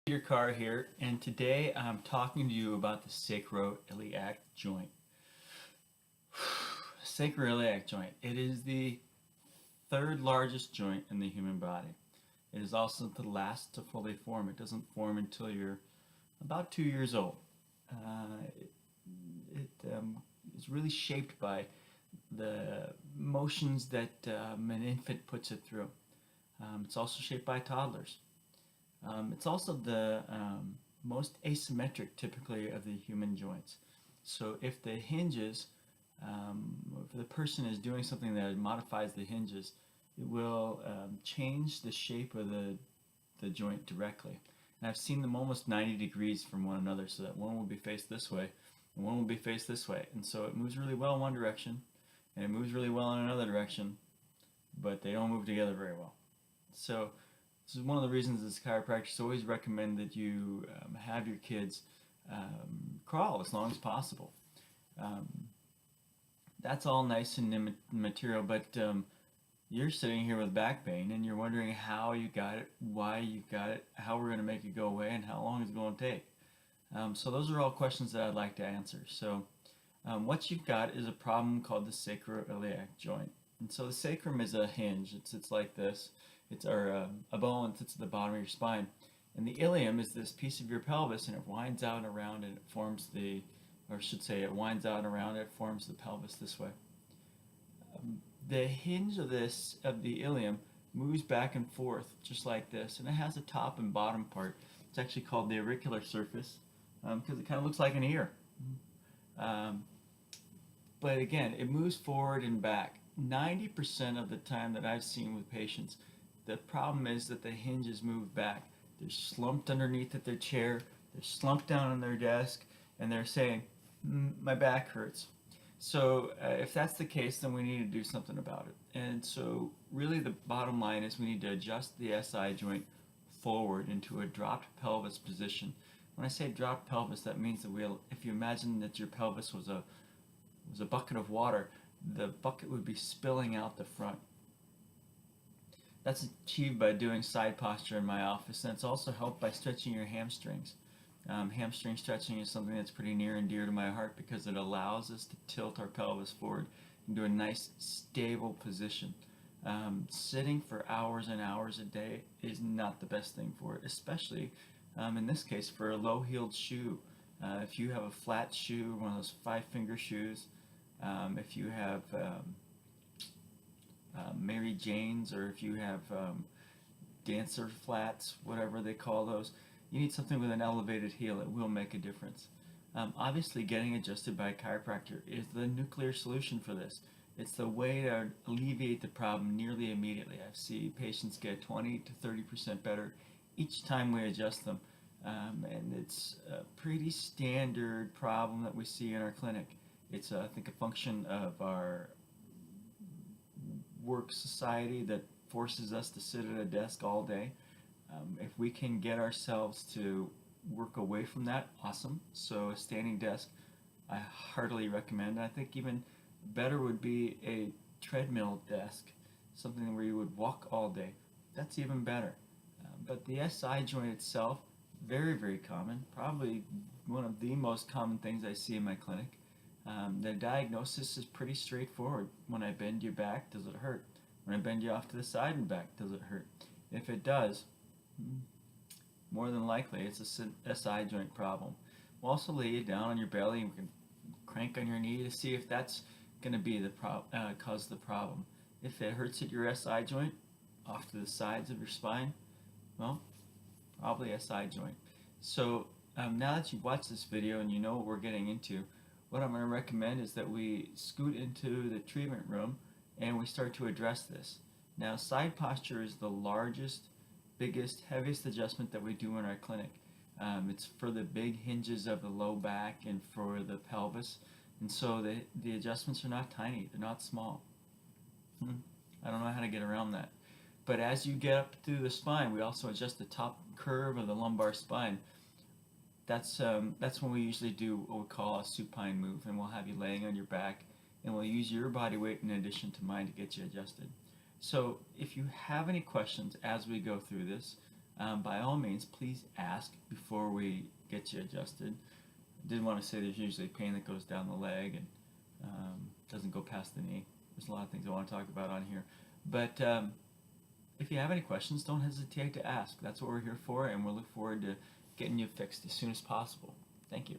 Carr here, and today I'm talking to you about the sacroiliac joint. Sacroiliac joint. It is the third largest joint in the human body. It is also the last to fully form. It doesn't form until you're about 2 years old. It is really shaped by the motions that an infant puts it through. It's also shaped by toddlers. It's also the most asymmetric, typically, of the human joints. So if the hinges, if the person is doing something that modifies the hinges, it will change the shape of the joint directly. And I've seen them almost 90 degrees from one another, so that one will be faced this way and one will be faced this way. And so it moves really well in one direction and it moves really well in another direction, but they don't move together very well. So this is one of the reasons as chiropractors always recommend that you have your kids crawl as long as possible. Um, that's all nice and material, but you're sitting here with back pain and you're wondering how you got it, why you got it, how we're going to make it go away, and how long it's going to take. So those are all questions that I'd like to answer. So what you've got is a problem called the sacroiliac joint. And so the sacrum is a hinge. It's like this. It's a bone that sits at the bottom of your spine. And the ilium is this piece of your pelvis, and it winds out and around, and it forms or I should say, it winds out and around, and it forms the pelvis this way. The hinge of the ilium moves back and forth just like this, and it has a top and bottom part. It's actually called the auricular surface because it kind of looks like an ear. Um, but again, it moves forward and back. 90% of the time that I've seen with patients, the problem is that the hinges move back. They're slumped underneath at their chair, they're slumped down on their desk, and they're saying, my back hurts. So if that's the case, then we need to do something about it. And so really the bottom line is we need to adjust the SI joint forward into a dropped pelvis position. When I say dropped pelvis, that means that if you imagine that your pelvis was a bucket of water, the bucket would be spilling out the front. That's achieved by doing side posture in my office, and it's also helped by stretching your hamstrings. Hamstring stretching is something that's pretty near and dear to my heart because it allows us to tilt our pelvis forward into a nice, stable position. Sitting for hours and hours a day is not the best thing for it, especially in this case for a low-heeled shoe. If you have a flat shoe, one of those five-finger shoes, if you have Mary Jane's, or if you have dancer flats, whatever they call those, you need something with an elevated heel. It will make a difference. Obviously, getting adjusted by a chiropractor is the nuclear solution for this. It's the way to alleviate the problem nearly immediately. I see patients get 20 to 30% better each time we adjust them. And it's a pretty standard problem that we see in our clinic. It's, I think, a function of our work society that forces us to sit at a desk all day. If we can get ourselves to work away from that, awesome. So a standing desk, I heartily recommend. I think even better would be a treadmill desk, something where you would walk all day. That's even better. But the SI joint itself, very, very common, probably one of the most common things I see in my clinic. The diagnosis is pretty straightforward. When I bend your back, does it hurt? When I bend you off to the side and back, does it hurt? If it does, more than likely it's a SI joint problem. We'll also lay you down on your belly and we can crank on your knee to see if that's going to be the cause the problem. If it hurts at your SI joint, off to the sides of your spine, well, probably SI joint. So now that you've watched this video and you know what we're getting into, what I'm going to recommend is that we scoot into the treatment room and we start to address this. Now, side posture is the largest, biggest, heaviest adjustment that we do in our clinic. It's for the big hinges of the low back and for the pelvis. And so the adjustments are not tiny, they're not small. I don't know how to get around that. But as you get up through the spine, we also adjust the top curve of the lumbar spine. That's when we usually do what we call a supine move, and we'll have you laying on your back, and we'll use your body weight in addition to mine to get you adjusted. So if you have any questions as we go through this, by all means, please ask before we get you adjusted. I did want to say there's usually pain that goes down the leg and doesn't go past the knee. There's a lot of things I want to talk about on here. But if you have any questions, don't hesitate to ask. That's what we're here for, and we'll look forward to getting you fixed as soon as possible. Thank you.